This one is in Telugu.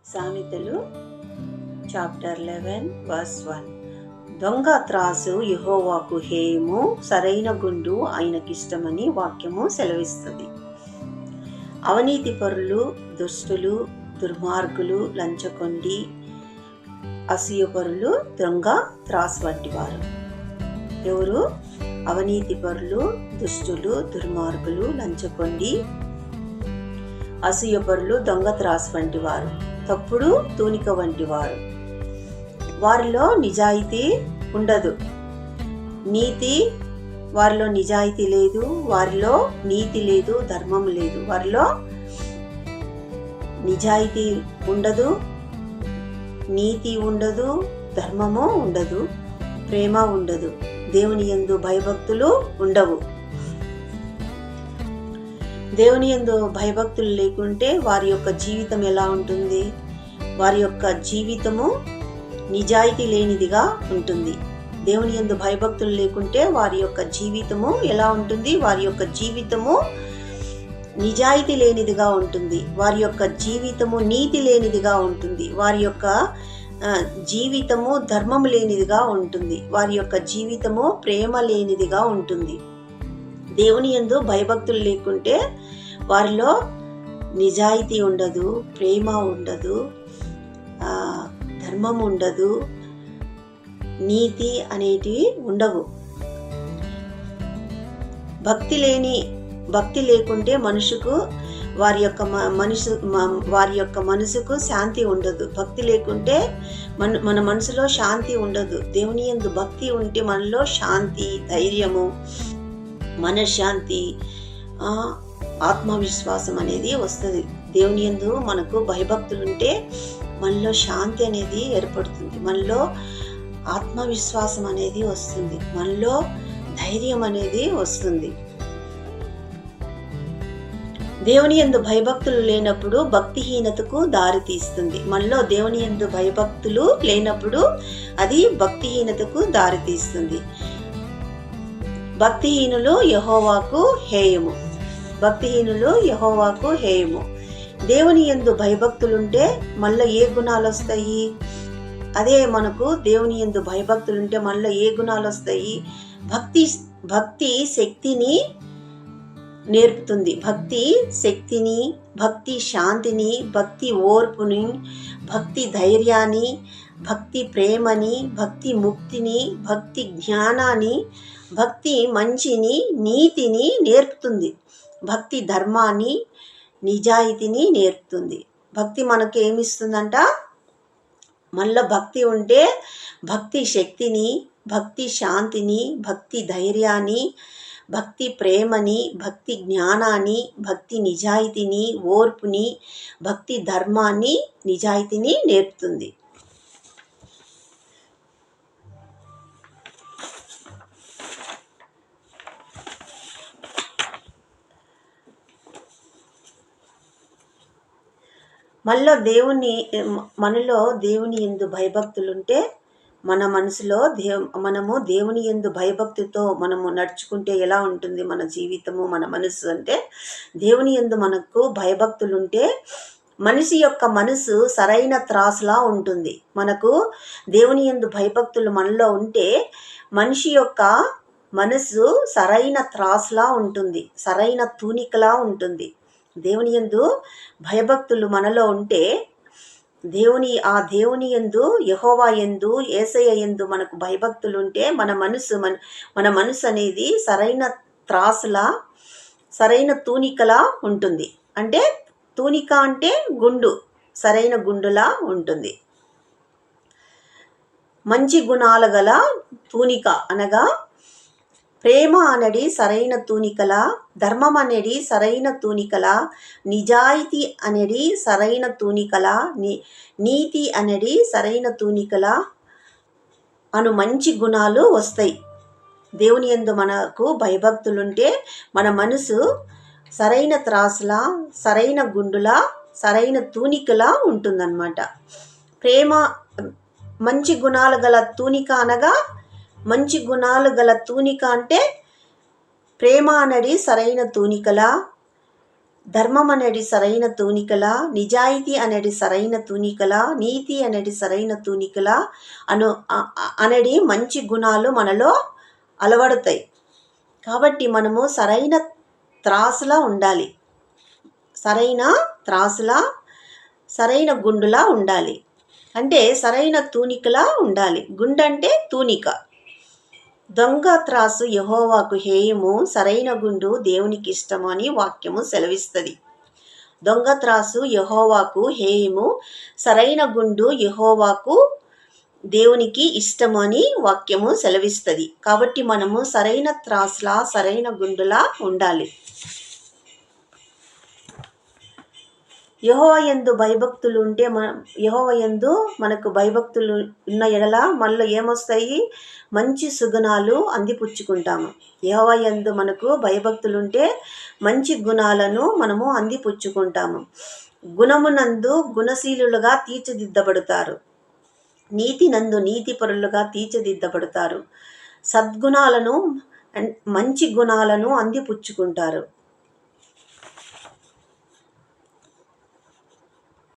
సామెతలు చాప్టర్ 11 వర్స్ 1. దొంగ త్రాసు యెహోవాకు హేయము, సరైన గుండు ఆయనకిష్టమని వాక్యము సెలవిస్తుంది. అవినీతి పరులు, దుష్టులు, దుర్మార్గులు, లంచకొండి, అసూయపరులు దొంగ త్రాసు వంటి వారు. ఎవరు? అవినీతి పరులు, దుష్టులు, దుర్మార్గులు, లంచకొండి, అసూయపరులు దొంగ త్రాసు వంటి వారు, తప్పుడు తూనిక వంటి వారు. వారిలో నిజాయితీ ఉండదు, వారిలో నిజాయితీ లేదు, వారిలో నీతి లేదు, ధర్మం లేదు. వారిలో నిజాయితీ ఉండదు, నీతి ఉండదు, ధర్మము ఉండదు, ప్రేమ ఉండదు, దేవుని యందు భయభక్తులు ఉండవు. దేవుని యందు భయభక్తులు లేకుంటే వారి యొక్క జీవితం ఎలా ఉంటుంది? వారి యొక్క జీవితము నిజాయితీ లేనిదిగా ఉంటుంది. దేవుని యందు భయభక్తులు లేకుంటే వారి యొక్క జీవితము ఎలా ఉంటుంది? వారి యొక్క జీవితము నిజాయితీ లేనిదిగా ఉంటుంది. వారి యొక్క జీవితము నీతి లేనిదిగా ఉంటుంది. వారి యొక్క జీవితము ధర్మం లేనిదిగా ఉంటుంది. వారి యొక్క జీవితము ప్రేమ లేనిదిగా ఉంటుంది. దేవుని యందు భయభక్తులు లేకుంటే వారిలో నిజాయితీ ఉండదు, ప్రేమ ఉండదు, ధర్మం ఉండదు, నీతి అనేటివి ఉండవు. భక్తి లేకుంటే మనుషుకు వారి యొక్క మనసుకు శాంతి ఉండదు. భక్తి లేకుంటే మన మనసులో శాంతి ఉండదు. దేవుని యందు భక్తి ఉంటే మనలో శాంతి, ధైర్యము, మనశ్శాంతి, ఆత్మవిశ్వాసం అనేది వస్తుంది. దేవుని యందు మనకు భయభక్తులుంటే మనలో శాంతి అనేది ఏర్పడుతుంది, మనలో ఆత్మవిశ్వాసం అనేది వస్తుంది, మనలో ధైర్యం అనేది వస్తుంది. దేవుని యందు భయభక్తులు లేనప్పుడు భక్తిహీనతకు దారి తీస్తుంది. మనలో దేవుని యందు భయభక్తులు లేనప్పుడు అది భక్తిహీనతకు దారి తీస్తుంది. భక్తిహీనులు యెహోవాకు హేయము. భక్తిహీనులు యెహోవాకు హేయము. దేవుని యందు భయభక్తులుంటే మళ్ళీ ఏ గుణాలు వస్తాయి? అదే మనకు దేవుని యందు భయభక్తులుంటే మళ్ళీ ఏ గుణాలు వస్తాయి? భక్తి శక్తిని నేర్పుతుంది. భక్తి శక్తిని, భక్తి శాంతిని, భక్తి ఓర్పుని, భక్తి ధైర్యాన్ని, భక్తి ప్రేమని, భక్తి ముక్తిని, భక్తి జ్ఞానాన్ని, భక్తి మంచిని, నీతిని నేర్పుతుంది. భక్తి ధర్మాన్ని, నిజాయితీని నేర్పుతుంది. భక్తి మనకు ఏమిస్తుందంట? మళ్ళీ భక్తి ఉంటే భక్తి శక్తిని, భక్తి శాంతిని, భక్తి ధైర్యాన్ని, భక్తి ప్రేమని, భక్తి జ్ఞానాన్ని, భక్తి నిజాయితీని, ఓర్పుని, భక్తి ధర్మాన్ని, నిజాయితీని నేర్పుతుంది. మనలో దేవుని యందు భయభక్తులుంటే మనము దేవుని యందు భయభక్తితో మనము నడుచుకుంటే ఎలా ఉంటుంది మన జీవితము, మన మనసు అంటే? దేవుని యందు మనకు భయభక్తులుంటే మనిషి యొక్క మనసు సరైన త్రాసులా ఉంటుంది. మనకు దేవుని యందు భయభక్తులు మనలో ఉంటే మనిషి యొక్క మనసు సరైన త్రాసులా ఉంటుంది, సరైన తూనికలా ఉంటుంది. దేవుని యందు భయభక్తులు మనలో ఉంటే దేవుని యందు, యెహోవా యందు, యేసయ్య యందు మనకు భయభక్తులు ఉంటే మన మనసు అనేది సరైన త్రాసులా, సరైన తూనికలా ఉంటుంది. అంటే తూనిక అంటే గుండు, సరైన గుండులా ఉంటుంది. మంచి గుణాలు గల తూనిక అనగా ప్రేమ అనేది సరైన తూనికలా, ధర్మం అనేది సరైన తూనికలా, నిజాయితీ అనేది సరైన తూనికలా, నీతి అనేది సరైన తూనికలా అను మంచి గుణాలు వస్తాయి. దేవుని యందు మనకు భయభక్తులుంటే మన మనసు సరైన త్రాసులా, సరైన గుండులా, సరైన తూనికలా ఉంటుందన్నమాట. ప్రేమ మంచి గుణాలు గల తూనిక అనగా, మంచి గుణాలు గల తూనిక అంటే ప్రేమ అనేది సరైన తూనికలా, ధర్మం అనేది సరైన తూనికల, నిజాయితీ అనేది సరైన తూనికల, నీతి అనేది సరైన తూనికల అనేది మంచి గుణాలు మనలో అలవడతాయి. కాబట్టి మనము సరైన త్రాసులా ఉండాలి, సరైన త్రాసులా, సరైన గుండులా ఉండాలి. అంటే సరైన తూనికలా ఉండాలి. గుండంటే తూనిక. దొంగ త్రాసు యెహోవాకు హేయము, సరైన గుండు దేవునికి ఇష్టము అని వాక్యము సెలవిస్తుంది. దొంగ త్రాసు యెహోవాకు హేయము, సరైన గుండు యెహోవాకు దేవునికి ఇష్టము అని వాక్యము సెలవిస్తుంది. కాబట్టి మనము సరైన త్రాసులా, సరైన గుండులా ఉండాలి. యెహోవా యందు భయభక్తులు ఉంటే యెహోవా యందు మనకు భయభక్తులు ఉన్న ఎడల మనలో ఏమొస్తాయి? మంచి సుగుణాలు అందిపుచ్చుకుంటాము. యెహోవా యందు మనకు భయభక్తులు ఉంటే మంచి గుణాలను మనము అందిపుచ్చుకుంటాము. గుణమునందు గుణశీలులుగా తీర్చిదిద్దబడతారు, నీతి నందు నీతిపరులుగా తీర్చిదిద్దబడతారు, సద్గుణాలను మంచి గుణాలను అందిపుచ్చుకుంటారు.